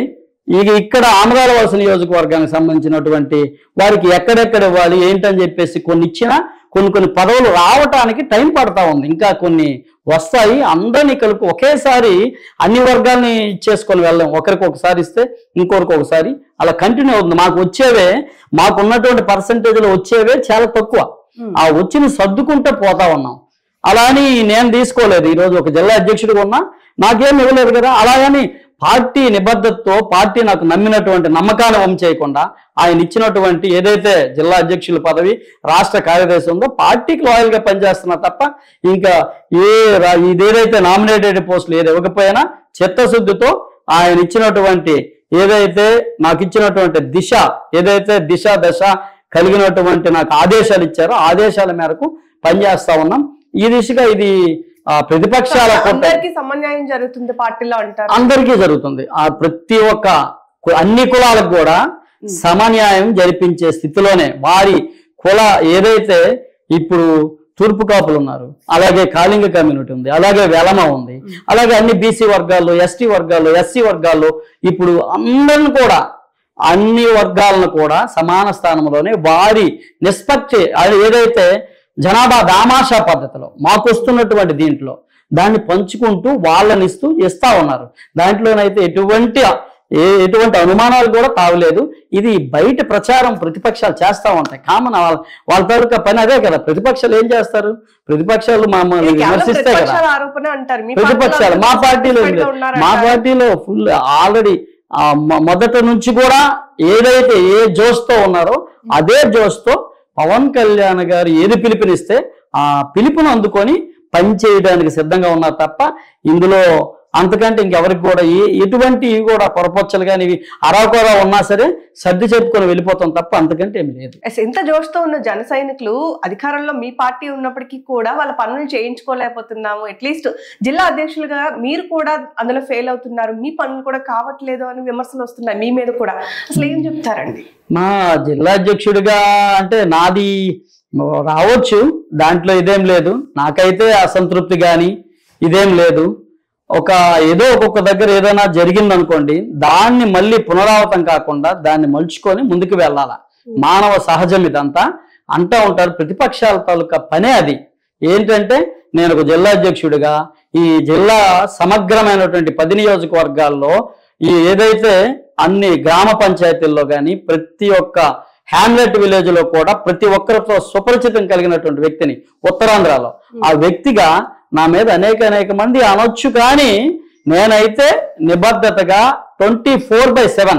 ఇక్కడ ఆమదాల వలస నియోజకవర్గానికి సంబంధించినటువంటి వారికి ఎక్కడెక్కడ ఇవ్వాలి ఏంటని చెప్పేసి కొన్ని ఇచ్చినా కొన్ని పదవులు రావటానికి టైం పడతా ఉంది, ఇంకా కొన్ని వస్తాయి. అందరినీ కలుపు ఒకేసారి అన్ని వర్గాల్ని ఇచ్చేసుకొని వెళ్ళాం. ఒకరికి ఒకసారి ఇస్తే ఇంకొకరికి ఒకసారి అలా కంటిన్యూ అవుతుంది. మాకు ఉన్నటువంటి పర్సంటేజ్లో వచ్చేవే చాలా తక్కువ. ఆ వచ్చిన సర్దుకుంటే పోతా ఉన్నాం. అలా అని నేను తీసుకోలేదు. ఈరోజు ఒక జిల్లా అధ్యక్షుడిగా ఉన్నా నాకేం ఇవ్వలేదు కదా. అలాగని పార్టీ నిబద్ధతతో పార్టీ నాకు నమ్మినటువంటి నమ్మకాన్ని వంపు చేయకుండా ఆయన ఇచ్చినటువంటి ఏదైతే జిల్లా అధ్యక్షుల పదవి రాష్ట్ర కార్యదర్శి ఉందో పార్టీకి లాయల్గా పనిచేస్తున్నా తప్ప ఇంకా ఇదేదైతే నామినేటెడ్ పోస్టులు ఏది ఇవ్వకపోయినా చిత్తశుద్ధితో ఆయన ఇచ్చినటువంటి ఏదైతే నాకు ఇచ్చినటువంటి దిశ దశ కలిగినటువంటి నాకు ఆదేశాలు ఇచ్చారో ఆదేశాల మేరకు పనిచేస్తా ఉన్నాం. ఈ దిశగా ఇది ప్రతిపక్షాల సమన్వయం జరుగుతుంది పార్టీలో అంటారు. అందరికీ జరుగుతుంది. ప్రతి ఒక్క అన్ని కులాలకు కూడా సమన్యాయం జరిపించే స్థితిలోనే వారి కుల ఏదైతే ఇప్పుడు తూర్పు కాపులు ఉన్నారు, అలాగే కాళింగ కమ్యూనిటీ ఉంది, అలాగే వెలమ ఉంది, అలాగే అన్ని బీసీ వర్గాల్లో ఎస్టీ వర్గాల్లో ఎస్సీ వర్గాల్లో ఇప్పుడు అందరిని కూడా అన్ని వర్గాలను కూడా సమాన స్థానంలోనే వారి నిష్పత్తి ఏదైతే జనాభా దామాషా పద్ధతిలో మాకు వస్తున్నటువంటి దీంట్లో దాన్ని పంచుకుంటూ వాళ్ళని ఇస్తా ఉన్నారు. దాంట్లోనైతే ఎటువంటి అనుమానాలు కూడా తావలేదు. ఇది బయట ప్రచారం ప్రతిపక్షాలు చేస్తూ ఉంటాయి. కామన్ వాళ్ళ తాలూకా పని అదే కదా. ప్రతిపక్షాలు ఏం చేస్తారు? ప్రతిపక్షాలు మమ్మల్ని విమర్శిస్తే కదా ప్రతిపక్షాలు. మా పార్టీలో ఫుల్ ఆల్రెడీ మొదటి నుంచి కూడా ఏదైతే ఏ జోష్తో ఉన్నారో అదే జోష్తో పవన్ కళ్యాణ్ గారు ఏది పిలుపునిస్తే ఆ పిలుపును అందుకొని పనిచేయడానికి సిద్ధంగా ఉన్నారు తప్ప ఇందులో అంతకంటే ఇంకెవరికి కూడా ఎటువంటివి కూడా పొరపచ్చలు కానీ ఇవి అరాకొరా ఉన్నా సరే సర్ది చెప్పుకొని వెళ్ళిపోతాం తప్ప అంతకంటే ఏం లేదు. ఎంత జోష్తో ఉన్న జన సైనికులు అధికారంలో మీ పార్టీ ఉన్నప్పటికీ కూడా వాళ్ళ పనులు చేయించుకోలేకపోతున్నాము, అట్లీస్ట్ జిల్లా అధ్యక్షులుగా మీరు కూడా అందులో ఫెయిల్ అవుతున్నారు, మీ పనులు కూడా కావట్లేదు అని విమర్శలు వస్తున్నాయి మీ మీద కూడా. అసలు ఏం చెప్తారండి? మా జిల్లా అధ్యక్షుడిగా అంటే నాది రావచ్చు, దాంట్లో ఇదేం లేదు. నాకైతే అసంతృప్తి కానీ ఇదేం లేదు. ఏదో ఒక్కొక్క దగ్గర ఏదైనా జరిగిందనుకోండి దాన్ని మళ్ళీ పునరావృతం కాకుండా దాన్ని మలుచుకొని ముందుకు వెళ్ళాలా. మానవ సహజం ఇదంతా అంటూ ఉంటారు. ప్రతిపక్షాల తాలూకా పనే అది. ఏంటంటే నేను ఒక జిల్లా అధ్యక్షుడిగా ఈ జిల్లా సమగ్రమైనటువంటి 10 నియోజకవర్గాల్లో ఏదైతే అన్ని గ్రామ పంచాయతీల్లో కానీ ప్రతి ఒక్క హ్యామ్లెట్ విలేజ్ లో కూడా ప్రతి ఒక్కరితో సుపరిచితం కలిగినటువంటి వ్యక్తిని ఉత్తరాంధ్రలో ఆ వ్యక్తిగా నా మీద అనేక మంది అనొచ్చు. కానీ నేనైతే నిబద్ధతగా 24/7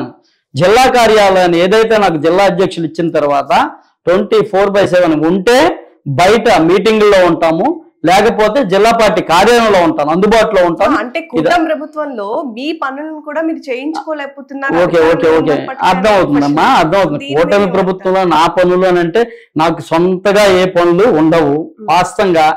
జిల్లా కార్యాలయాన్ని ఏదైతే నాకు జిల్లా అధ్యక్షులు ఇచ్చిన తర్వాత 24/7 ఉంటే బయట మీటింగుల్లో ఉంటాము, లేకపోతే జిల్లా పార్టీ కార్యాలయంలో ఉంటాను, అందుబాటులో ఉంటాను. అంటే కూటమి ప్రభుత్వంలో మీ పనులను కూడా మీరు చేయించుకోలేకపోతున్నారు. ఓకే అర్థమవుతుందమ్మా, అర్థమవుతుంది. కూటమి ప్రభుత్వంలో నా పనులు అని అంటే నాకు సొంతగా ఏ పనులు ఉండవు. వాస్తవంగా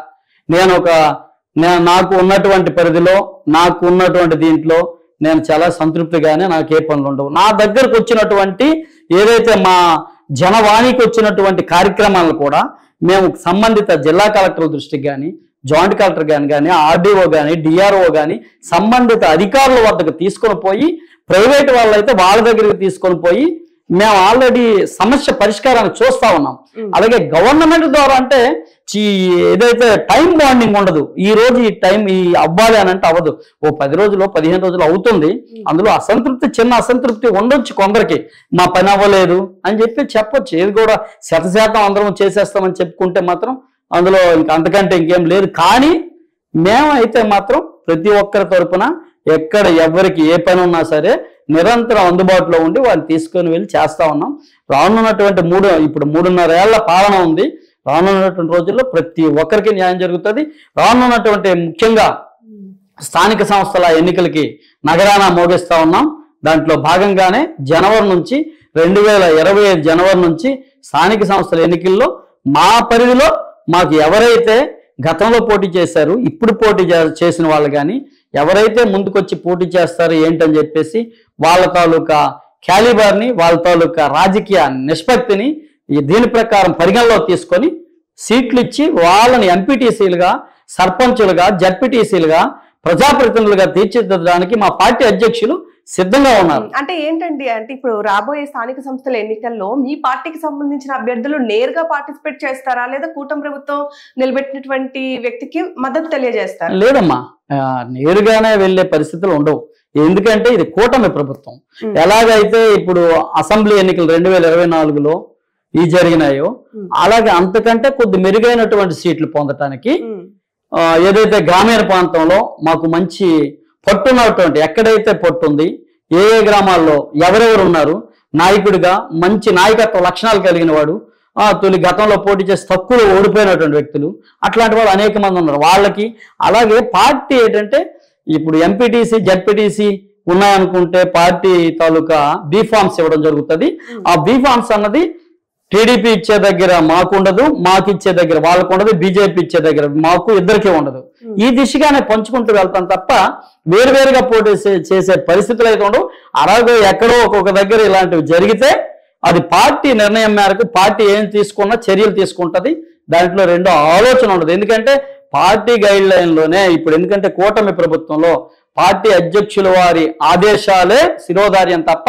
నాకు ఉన్నటువంటి పరిధిలో నాకు ఉన్నటువంటి దీంట్లో నేను చాలా సంతృప్తిగానే నాకు ఏ పనులు ఉండవు. నా దగ్గరకు వచ్చినటువంటి ఏదైతే మా జనవాణికి వచ్చినటువంటి కార్యక్రమాలను కూడా మేము సంబంధిత జిల్లా కలెక్టర్ దృష్టికి కానీ జాయింట్ కలెక్టర్ కానీ ఆర్డీఓ కానీ డిఆర్ఓ కానీ సంబంధిత అధికారుల వద్దకు తీసుకొని పోయి ప్రైవేట్ వాళ్ళైతే వాళ్ళ దగ్గరికి తీసుకొని పోయి మేము ఆల్రెడీ సమస్య పరిష్కారాన్ని చూస్తా ఉన్నాం. అలాగే గవర్నమెంట్ ద్వారా అంటే ఏదైతే టైం బాండింగ్ ఉండదు. ఈ రోజు ఈ టైం అవ్వాలి అని అంటే అవ్వదు. 10 రోజులు 15 రోజులు అవుతుంది. అందులో చిన్న అసంతృప్తి ఉండొచ్చు కొందరికి, మా పని అవ్వలేదు అని చెప్పొచ్చు. ఇది కూడా 100% అందరం చేసేస్తామని చెప్పుకుంటే మాత్రం అందులో అంతకంటే ఇంకేం లేదు. కానీ మేమైతే మాత్రం ప్రతి ఒక్కరి తరపున ఎక్కడ ఎవరికి ఏ పని ఉన్నా సరే నిరంతరం అందుబాటులో ఉండి వాళ్ళు తీసుకొని వెళ్ళి చేస్తా ఉన్నాం. రానున్నటువంటి ఇప్పుడు 3.5 ఏళ్ల పాలన ఉంది. రానున్నటువంటి రోజుల్లో ప్రతి ఒక్కరికి న్యాయం జరుగుతుంది. రానున్నటువంటి ముఖ్యంగా స్థానిక సంస్థల ఎన్నికలకి నగరాన మోగిస్తా ఉన్నాం. దాంట్లో భాగంగానే జనవరి నుంచి 2025 జనవరి నుంచి స్థానిక సంస్థల ఎన్నికల్లో మా పరిధిలో మాకు ఎవరైతే గతంలో పోటీ చేశారు, ఇప్పుడు పోటీ చేసిన వాళ్ళు కానీ ఎవరైతే ముందుకొచ్చి పోటీ చేస్తారో ఏంటని చెప్పేసి వాళ్ళ తాలూకా క్యాలిబర్ని, వాళ్ళ తాలూకా రాజకీయ నిష్పత్తిని దీని ప్రకారం పరిగణలో తీసుకొని సీట్లు ఇచ్చి వాళ్ళని ఎంపీటీసీలుగా, సర్పంచులుగా, జడ్పీటీసీలుగా, ప్రజాప్రతినిధులుగా తీర్చిదిద్దడానికి మా పార్టీ అధ్యక్షులు సిద్ధంగా ఉన్నారు. అంటే ఏంటండి, అంటే ఇప్పుడు రాబోయే స్థానిక సంస్థల ఎన్నికల్లో మీ పార్టీకి సంబంధించిన అభ్యర్థులు నేరుగా పార్టిసిపేట్ చేస్తారా, లేదా కూటమి ప్రభుత్వం నిలబెట్టినటువంటి వ్యక్తికి మద్దతు తెలియజేస్తారా? లేదమ్మా, నేరుగానే వెళ్లే పరిస్థితులు ఉండవు. ఎందుకంటే ఇది కూటమి ప్రభుత్వం. ఎలాగైతే ఇప్పుడు అసెంబ్లీ ఎన్నికలు 2024లో జరిగినాయో అలాగే అంతకంటే కొద్ది మెరుగైనటువంటి సీట్లు పొందటానికి ఏదైతే గ్రామీణ ప్రాంతంలో మాకు మంచి పట్టున్నటువంటి, ఎక్కడైతే పట్టుంది, ఏ గ్రామాల్లో ఎవరెవరు ఉన్నారు, నాయకుడిగా మంచి నాయకత్వ లక్షణాలు కలిగిన వాడు, తొలి గతంలో పోటీ చేసి తక్కువ ఓడిపోయినటువంటి వ్యక్తులు, అట్లాంటి వాళ్ళు అనేక మంది ఉన్నారు. వాళ్ళకి అలాగే పార్టీ ఏంటంటే ఇప్పుడు ఎంపీటీసీ, జడ్పీటీసీ ఉన్నాయనుకుంటే పార్టీ తాలూకా బీఫామ్స్ ఇవ్వడం జరుగుతుంది. ఆ బీఫామ్స్ అన్నది టీడీపీ ఇచ్చే దగ్గర మాకు ఉండదు, మాకు ఇచ్చే దగ్గర వాళ్ళకు ఉండదు, బీజేపీ ఇచ్చే దగ్గర మాకు, ఇద్దరికీ ఉండదు. ఈ దిశగానే పంచుకుంటూ వెళ్తాం తప్ప వేరువేరుగా పోటీ చేసే పరిస్థితులు అయితే ఉండవు. అలాగే ఎక్కడో ఒక్కొక్క దగ్గర ఇలాంటివి జరిగితే అది పార్టీ నిర్ణయం మేరకు పార్టీ ఏం తీసుకున్నా చర్యలు తీసుకుంటది. దాంట్లో రెండో ఆలోచన ఉండదు. ఎందుకంటే పార్టీ గైడ్ లైన్లోనే ఇప్పుడు, ఎందుకంటే కూటమి ప్రభుత్వంలో పార్టీ అధ్యక్షుల వారి ఆదేశాలే శిరోధార్యం తప్ప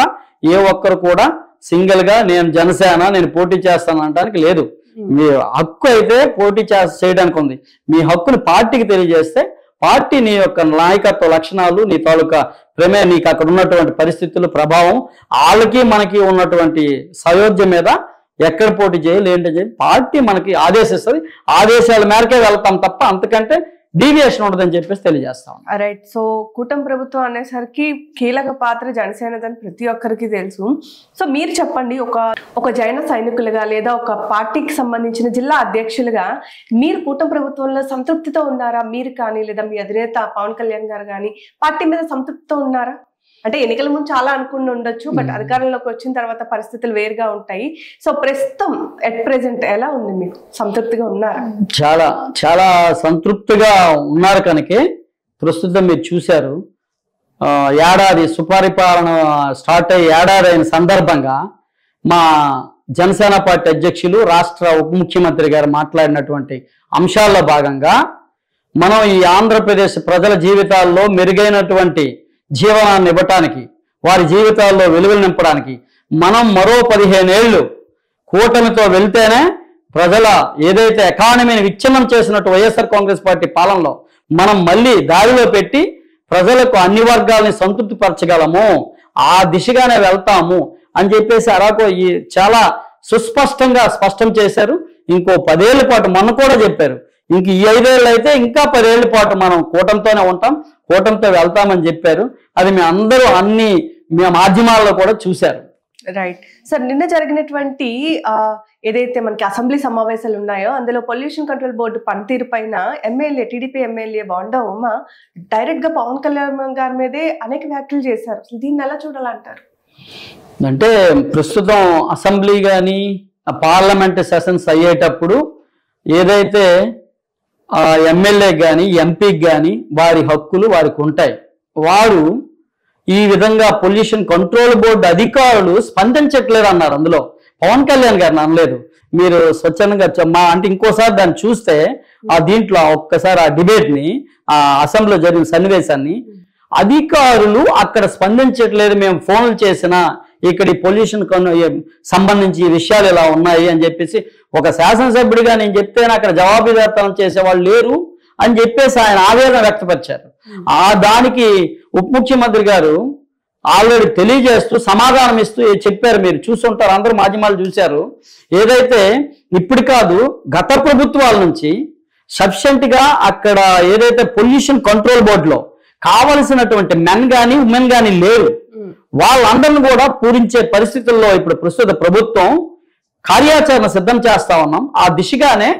ఏ ఒక్కరు కూడా సింగిల్ గా నేను జనసేన, నేను పోటీ చేస్తాను అనడానికి లేదు. మీ హక్కు అయితే పోటీ చేయడానికి ఉంది. మీ హక్కును పార్టీకి తెలియజేస్తే పార్టీ నీ యొక్క నాయకత్వ లక్షణాలు, నీ తాలూకా ప్రమేయం, నీకు అక్కడ ఉన్నటువంటి పరిస్థితులు, ప్రభావం, వాళ్ళకి మనకి ఉన్నటువంటి సయోధ్య మీద ఎక్కడ పోటీ చేయాలి, ఏంటి చేయాలి పార్టీ మనకి ఆదేశిస్తుంది. ఆదేశాల మేరకే వెళ్తాం తప్ప అంతకంటే డీవియేషన్ ఉండదని చెప్పేసి తెలియజేస్తాం. రైట్. సో కూటమి ప్రభుత్వం అనేసరికి కీలక పాత్ర జనసేనదని ప్రతి ఒక్కరికి తెలుసు. సో మీరు చెప్పండి, ఒక జైన సైనికులుగా లేదా ఒక పార్టీకి సంబంధించిన జిల్లా అధ్యక్షులుగా మీరు కూటమి ప్రభుత్వంలో సంతృప్తితో ఉన్నారా? మీరు కానీ లేదా మీ అధినేత పవన్ కళ్యాణ్ గారు కానీ పార్టీ మీద సంతృప్తితో ఉన్నారా? అంటే ఎన్నికల ముందు చాలా అనుకుని ఉండొచ్చు, బట్ అధికారంలోకి వచ్చిన తర్వాత పరిస్థితులు వేరుగా ఉంటాయి. సో ప్రస్తుతం ఎట్ ప్రెసెంట్ ఎలా ఉంది, మీకు సంతృప్తిగా ఉన్నారా? చాలా చాలా సంతృప్తిగా ఉన్నారు. కనుకే ప్రస్తుతం మీరు చూశారు, ఏడాది సుపరిపాలన స్టార్ట్ అయ్యి ఏడాది అయిన సందర్భంగా మా జనసేన పార్టీ అధ్యక్షులు, రాష్ట్ర ఉప ముఖ్యమంత్రి గారు మాట్లాడినటువంటి అంశాల్లో భాగంగా మనం ఈ ఆంధ్రప్రదేశ్ ప్రజల జీవితాల్లో మెరుగైనటువంటి జీవనాన్ని ఇవ్వటానికి, వారి జీవితాల్లో వెలుగులు నింపడానికి మనం మరో 15 ఏళ్ళు కూటమితో వెళ్తేనే ప్రజల ఏదైతే ఎకానమీని విచ్ఛిన్నం చేసినట్టు వైఎస్ఆర్ కాంగ్రెస్ పార్టీ పాలనలో మనం మళ్ళీ దారిలో పెట్టి ప్రజలకు అన్ని వర్గాలని సంతృప్తి పరచగలము, ఆ దిశగానే వెళ్తాము అని చెప్పేసి అరాకో చాలా సుస్పష్టంగా స్పష్టం చేశారు. ఇంకో 10 ఏళ్ల పాటు మొన్న కూడా చెప్పారు, ఇంక ఈ 5 ఏళ్ళు అయితే ఇంకా 10 ఏళ్ల పాటు మనం కూటమితోనే ఉంటాం, కూటమితో వెళ్తామని చెప్పారు. అది మీ అందరూ అన్ని మాధ్యమాల్లో కూడా చూశారు. రైట్ సార్, నిన్న జరిగినటువంటి ఏదైతే మనకి అసెంబ్లీ సమావేశాలు ఉన్నాయో అందులో పొల్యూషన్ కంట్రోల్ బోర్డు పనితీరు పైన MLA, TDP MLA bonda Uma direct గా పవన్ కళ్యాణ్ గారి మీదే అనేక వ్యాఖ్యలు చేశారు. దీన్ని ఎలా చూడాలంటారు? అంటే ప్రస్తుతం అసెంబ్లీ కానీ పార్లమెంట్ సెషన్స్ అయ్యేటప్పుడు ఏదైతే ఎమ్మెల్యేకి కానీ ఎంపీకి కానీ వారి హక్కులు వారికి ఉంటాయి. వారు ఈ విధంగా పొల్యూషన్ కంట్రోల్ బోర్డు అధికారులు స్పందించట్లేదు అన్నారు. అందులో పవన్ కళ్యాణ్ గారిని అనలేదు. మీరు స్వచ్ఛందంగా అంటే ఇంకోసారి దాన్ని చూస్తే దీంట్లో ఒక్కసారి ఆ డిబేట్ ని, ఆ అసెంబ్లీలో జరిగిన సన్నివేశాన్ని, అధికారులు అక్కడ స్పందించట్లేదు, మేము ఫోన్లు చేసినా ఇక్కడ ఈ పొల్యూషన్ సంబంధించి ఈ విషయాలు ఇలా ఉన్నాయి అని చెప్పేసి ఒక శాసనసభ్యుడిగా నేను చెప్తేనే అక్కడ జవాబుదారితనం చేసేవాళ్ళు లేరు అని చెప్పేసి ఆయన ఆవేదన వ్యక్తపరిచారు. దానికి ఉప ముఖ్యమంత్రి గారు ఆల్రెడీ తెలియజేస్తూ సమాధానం ఇస్తూ చెప్పారు. మీరు చూస్తుంటారు, అందరూ మాధ్యమాలు చూశారు. ఏదైతే ఇప్పుడు కాదు, గత ప్రభుత్వాల నుంచి సఫిషియెంట్ గా అక్కడ ఏదైతే పొల్యూషన్ కంట్రోల్ బోర్డులో కావలసినటువంటి మెన్ కానీ ఉమెన్ కానీ లేరు, వాళ్ళందరిని కూడా పూరించే పరిస్థితుల్లో ఇప్పుడు ప్రస్తుత ప్రభుత్వం కార్యాచరణ సిద్ధం చేస్తా ఉన్నాం. ఆ దిశగానే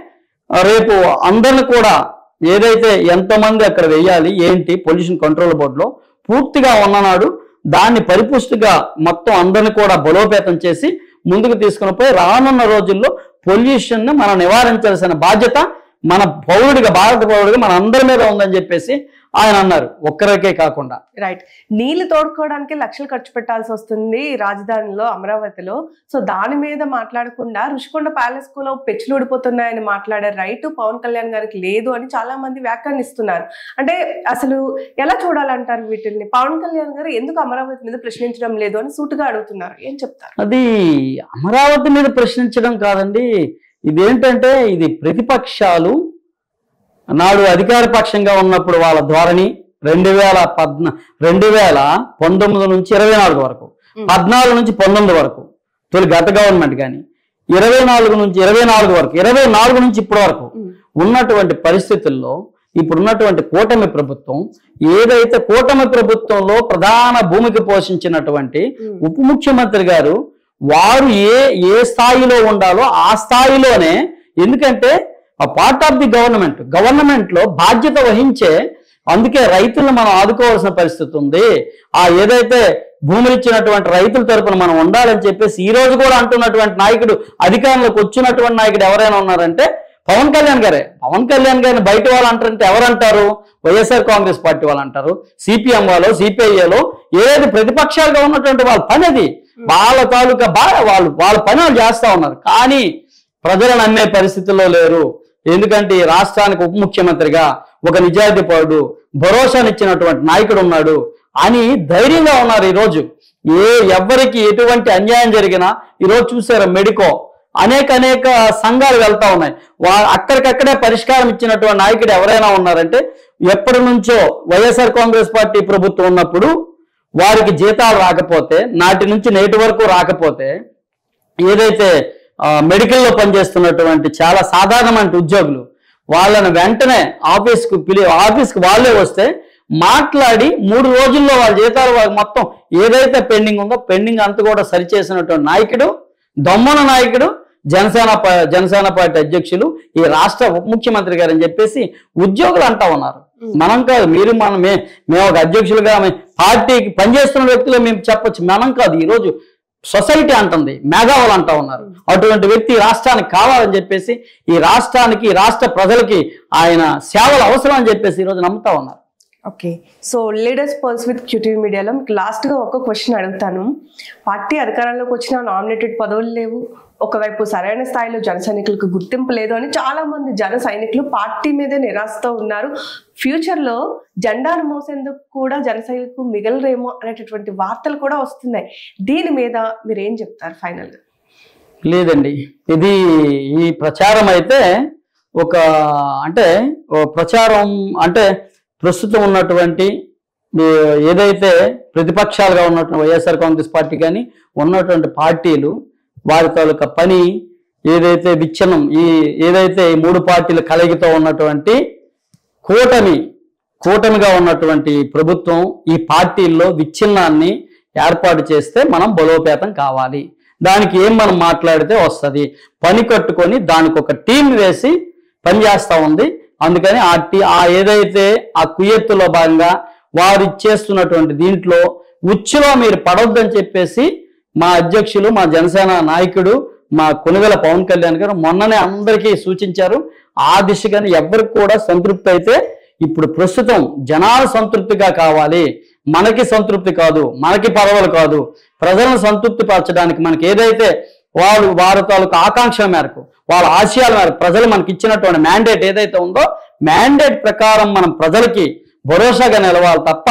రేపు అందరిని కూడా ఏదైతే ఎంతమంది అక్కడ వెయ్యాలి ఏంటి పొల్యూషన్ కంట్రోల్ బోర్డులో పూర్తిగా ఉన్ననాడు దాన్ని పరిపుష్టిగా మొత్తం అందరిని కూడా బలోపేతం చేసి ముందుకు తీసుకుని పోయి రానున్న రోజుల్లో పొల్యూషన్ ని మనం నివారించాల్సిన బాధ్యత మన పౌరుడిగా, భారత పౌరుడిగా మన అందరి మీద ఉందని చెప్పేసి ఆయన అన్నారు. ఒక్కరికే కాకుండా. రైట్. నీళ్లు తోడుకోవడానికి లక్షలు ఖర్చు పెట్టాల్సి వస్తుంది రాజధానిలో అమరావతిలో. సో దాని మీద మాట్లాడకుండా ఋషికొండ ప్యాలెస్ లో పెచ్చులు ఊడిపోతున్నాయని మాట్లాడే రైట్ పవన్ కళ్యాణ్ గారికి లేదు అని చాలా మంది వ్యాఖ్యానిస్తున్నారు. అంటే అసలు ఎలా చూడాలంటారు వీటిని? పవన్ కళ్యాణ్ గారు ఎందుకు అమరావతి మీద ప్రశ్నించడం లేదు అని సూటుగా అడుగుతున్నారు. ఏం చెప్తారు? అది అమరావతి మీద ప్రశ్నించడం కాదండి. ఇదేంటంటే ఇది ప్రతిపక్షాలు నాడు అధికార పక్షంగా ఉన్నప్పుడు వాళ్ళ ధోరణి 2019 నుంచి 24 వరకు, 14 నుంచి 19 వరకు తొలి గత గవర్నమెంట్ కానీ 24 నుంచి 24 వరకు, 24 నుంచి ఇప్పటి వరకు ఉన్నటువంటి పరిస్థితుల్లో ఇప్పుడున్నటువంటి కూటమి ప్రభుత్వం ఏదైతే కూటమి ప్రభుత్వంలో ప్రధాన భూమిక పోషించినటువంటి ఉప ముఖ్యమంత్రి గారు వారు ఏ స్థాయిలో ఉండాలో ఆ స్థాయిలోనే, ఎందుకంటే ఆ పార్ట్ ఆఫ్ ది గవర్నమెంట్ లో బాధ్యత వహించే, అందుకే రైతులను మనం ఆదుకోవాల్సిన పరిస్థితి ఉంది. ఆ ఏదైతే భూములు ఇచ్చినటువంటి రైతుల తరపున మనం ఉండాలని చెప్పేసి ఈ రోజు కూడా అంటున్నటువంటి నాయకుడు, అధికారంలోకి వచ్చినటువంటి నాయకుడు ఎవరైనా ఉన్నారంటే పవన్ కళ్యాణ్ గారే. పవన్ కళ్యాణ్ గారిని బయట వాళ్ళు అంటారంటే ఎవరంటారు? వైఎస్ఆర్ కాంగ్రెస్ పార్టీ వాళ్ళు అంటారు, సిపిఎం వాళ్ళు, సిపిఐలో ఏదైతే ప్రతిపక్షాలుగా ఉన్నటువంటి వాళ్ళ పని అది, వాళ్ళ తాలూకా వాళ్ళ పని వాళ్ళు చేస్తా ఉన్నారు. కానీ ప్రజలు నమ్మే పరిస్థితుల్లో లేరు. ఎందుకంటే ఈ రాష్ట్రానికి ఉప ముఖ్యమంత్రిగా ఒక నిజాయితీ పరుడు, భరోసానిచ్చినటువంటి నాయకుడు ఉన్నాడు అని ధైర్యంగా ఉన్నారు. ఈరోజు ఎవరికి ఎటువంటి అన్యాయం జరిగినా ఈరోజు చూసారు మెడికో అనేక సంఘాలు వెళ్తా ఉన్నాయి. అక్కడికక్కడే పరిష్కారం ఇచ్చినటువంటి నాయకుడు ఎవరైనా ఉన్నారంటే ఎప్పటి నుంచో వైఎస్ఆర్ కాంగ్రెస్ పార్టీ ప్రభుత్వం ఉన్నప్పుడు వారికి జీతాలు రాకపోతే, నాటి నుంచి నేటి వరకు రాకపోతే, ఏదైతే మెడికల్లో పనిచేస్తున్నటువంటి చాలా సాధారణమైన ఉద్యోగులు వాళ్ళని వెంటనే ఆఫీస్కి వాళ్ళే వస్తే మాట్లాడి 3 రోజుల్లో వాళ్ళ జీతాలు మొత్తం ఏదైతే పెండింగ్ ఉందో పెండింగ్ అంతా కూడా సరిచేసినటువంటి నాయకుడు, దొమ్మన నాయకుడు, జనసేన పార్టీ అధ్యక్షులు, ఈ రాష్ట్ర ఉప ముఖ్యమంత్రి గారు అని చెప్పేసి ఉద్యోగులు అంటా ఉన్నారు. మనం కాదు, మీరు మేము ఒక అధ్యక్షులుగా పార్టీకి పనిచేస్తున్న వ్యక్తులు మేము చెప్పొచ్చు, మనం కాదు. ఈరోజు సొసైటీ అంటుంది, మేధావులు అంటా ఉన్నారు. అటువంటి వ్యక్తి రాష్ట్రానికి కావాలని చెప్పేసి, ఈ రాష్ట్రానికి, రాష్ట్ర ప్రజలకి ఆయన సేవలు అవసరం అని చెప్పేసి ఈరోజు నమ్ముతా ఉన్నారు. Okay. So leaders pulse with QTV మీడియాలో మీకు లాస్ట్గా ఒక క్వశ్చన్ అడుగుతాను. పార్టీ అధికారంలోకి వచ్చిన నామినేటెడ్ పదవులు లేవు, ఒకవైపు సరైన స్థాయిలో జన సైనికులకు గుర్తింపు లేదు అని చాలా మంది జన సైనికులు పార్టీ మీదే నిరాశతో ఉన్నారు. ఫ్యూచర్లో జెండాను మోసేందుకు కూడా జన సైనికులు మిగలరేమో అనేటటువంటి వార్తలు కూడా వస్తున్నాయి. దీని మీద మీరు ఏం చెప్తారు ఫైనల్గా? లేదండి, ఇది ఈ ప్రచారం అయితే ప్రచారం అంటే ప్రస్తుతం ఉన్నటువంటి ఏదైతే ప్రతిపక్షాలుగా ఉన్నటువంటి వైఎస్ఆర్ కాంగ్రెస్ పార్టీ కానీ ఉన్నటువంటి పార్టీలు వారి తాలూకా పని ఏదైతే విచ్ఛిన్నం, ఏదైతే ఈ 3 పార్టీల కలయికతో ఉన్నటువంటి కూటమిగా ఉన్నటువంటి ప్రభుత్వం ఈ పార్టీల్లో విచ్ఛిన్నాన్ని ఏర్పాటు చేస్తే మనం బలోపేతం కావాలి. దానికి ఏం మనం మాట్లాడితే వస్తుంది, పని కట్టుకొని దానికి ఒక టీం వేసి పనిచేస్తూ ఉంది. అందుకని ఏదైతే ఆ కుయ్యెత్తులో భాగంగా వారు ఇచ్చేస్తున్నటువంటి దీంట్లో ఉచ్చులో మీరు పడొద్దని చెప్పేసి మా అధ్యక్షులు, మా జనసేన నాయకుడు, మా కొనుగోల పవన్ కళ్యాణ్ గారు మొన్ననే అందరికీ సూచించారు. ఆ దిశగానే ఎవరికి కూడా సంతృప్తి అయితే ఇప్పుడు ప్రస్తుతం జనాలు సంతృప్తిగా కావాలి, మనకి సంతృప్తి కాదు, మనకి పదవులు కాదు, ప్రజలను సంతృప్తి పరచడానికి మనకి ఏదైతే వారి తాలూకు ఆకాంక్షల మేరకు, వాళ్ళ ఆశయాల మేరకు ప్రజలు మనకి ఇచ్చినటువంటి మ్యాండేట్ ఏదైతే ఉందో మ్యాండేట్ ప్రకారం మనం ప్రజలకి భరోసాగా నిలవాలి తప్ప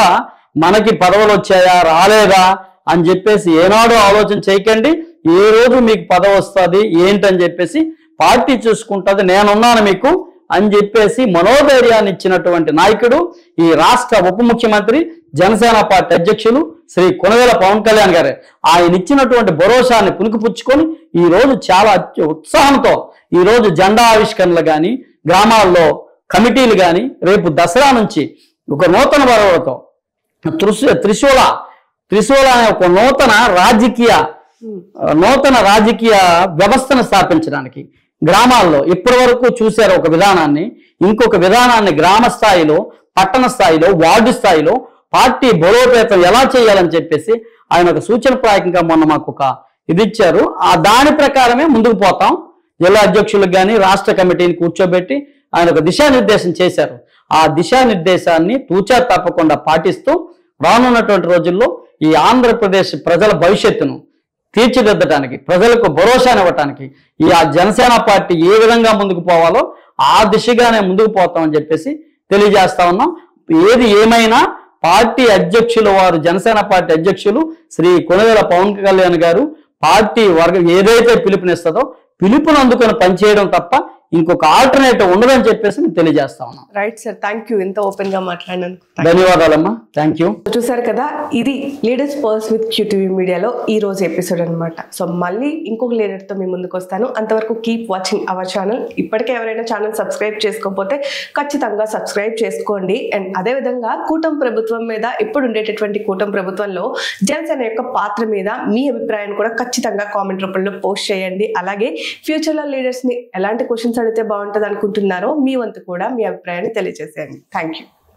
మనకి పదవులు వచ్చాయా రాలేదా అని చెప్పేసి ఏనాడో ఆలోచన చేయకండి. ఏ రోజు మీకు పదవి వస్తుంది ఏంటని చెప్పేసి పార్టీ చూసుకుంటుంది, నేనున్నాను మీకు అని చెప్పేసి మనోధైర్యాన్ని ఇచ్చినటువంటి నాయకుడు ఈ రాష్ట్ర ఉప ముఖ్యమంత్రి, జనసేన పార్టీ అధ్యక్షులు శ్రీ కొనుగోల పవన్ కళ్యాణ్ గారే. ఆయన ఇచ్చినటువంటి భరోసాన్ని పుణికిపుచ్చుకొని ఈ రోజు చాలా ఉత్సాహంతో ఈ రోజు జెండా ఆవిష్కరణలు కానీ, గ్రామాల్లో కమిటీలు కానీ, రేపు దసరా నుంచి ఒక నూతన వరవలతో త్రిశూల అనే ఒక నూతన రాజకీయ వ్యవస్థను స్థాపించడానికి గ్రామాల్లో ఇప్పటి వరకు చూశారు ఒక విధానాన్ని, ఇంకొక విధానాన్ని గ్రామ స్థాయిలో, పట్టణ స్థాయిలో, వార్డు స్థాయిలో పార్టీ బలోపేతం ఎలా చేయాలని చెప్పేసి ఆయన ఒక సూచనప్రాయంగా మొన్న మాకు ఒక ఇది ఇచ్చారు. ఆ దాని ప్రకారమే ముందుకు పోతాం. జిల్లా అధ్యక్షులకు కానీ రాష్ట్ర కమిటీని కూర్చోబెట్టి ఆయన ఒక దిశానిర్దేశం చేశారు. ఆ దిశానిర్దేశాన్ని తూచా తప్పకుండా పాటిస్తూ రానున్నటువంటి రోజుల్లో ఈ ఆంధ్రప్రదేశ్ ప్రజల భవిష్యత్తును తీర్చిదిద్దడానికి, ప్రజలకు భరోసానివ్వటానికి ఈ ఆ జనసేన పార్టీ ఏ విధంగా ముందుకు పోవాలో ఆ దిశగానే ముందుకు పోతామని చెప్పేసి తెలియజేస్తా ఉన్నాం. ఏది ఏమైనా పార్టీ అధ్యక్షులు వారు, జనసేన పార్టీ అధ్యక్షులు శ్రీ కొణిదెల పవన్ కళ్యాణ్ గారు పార్టీ వర్గం ఏదైతే పిలుపునిస్తుందో పిలుపుని అందుకొని పనిచేయడం తప్ప ఇంకొక ఆల్టర్నేటివ్ ఉండదని చెప్పేసి నేను తెలియజేస్తా ఉన్నాను. రైట్ సార్, థ్యాంక్ యూ ఇంత ఓపెన్ గా మాట్లాడినందుకు. ధన్యవాదాలమ్మా, థ్యాంక్ యూ. చూసారు కదా, ఇది లీడర్స్ పర్స్ విత్ క్యూటీవీ మీడియాలో ఈ రోజు ఎపిసోడ్ అనమాట. సో మళ్ళీ ఇంకొక లీడర్తో మీ ముందుకు వస్తాను. అంతవరకు కీప్ వాచింగ్ అవర్ ఛానల్. ఇప్పటికే ఎవరైనా ఛానల్ సబ్స్క్రైబ్ చేసుకోకపోతే ఖచ్చితంగా సబ్స్క్రైబ్ చేసుకోండి. అండ్ అదేవిధంగా కూటమి ప్రభుత్వం మీద, ఇప్పుడు ఉండేటటువంటి కూటమి ప్రభుత్వంలో జనసేన యొక్క పాత్ర మీద మీ అభిప్రాయాన్ని కూడా ఖచ్చితంగా కామెంట్ రూపంలో పోస్ట్ చేయండి. అలాగే ఫ్యూచర్లో లీడర్స్ని ఎలాంటి క్వశ్చన్స్ అడిగితే బాగుంటుంది అనుకుంటున్నారో మీ వంతు కూడా మీ అభిప్రాయాన్ని తెలియజేసేయండి. Thank you.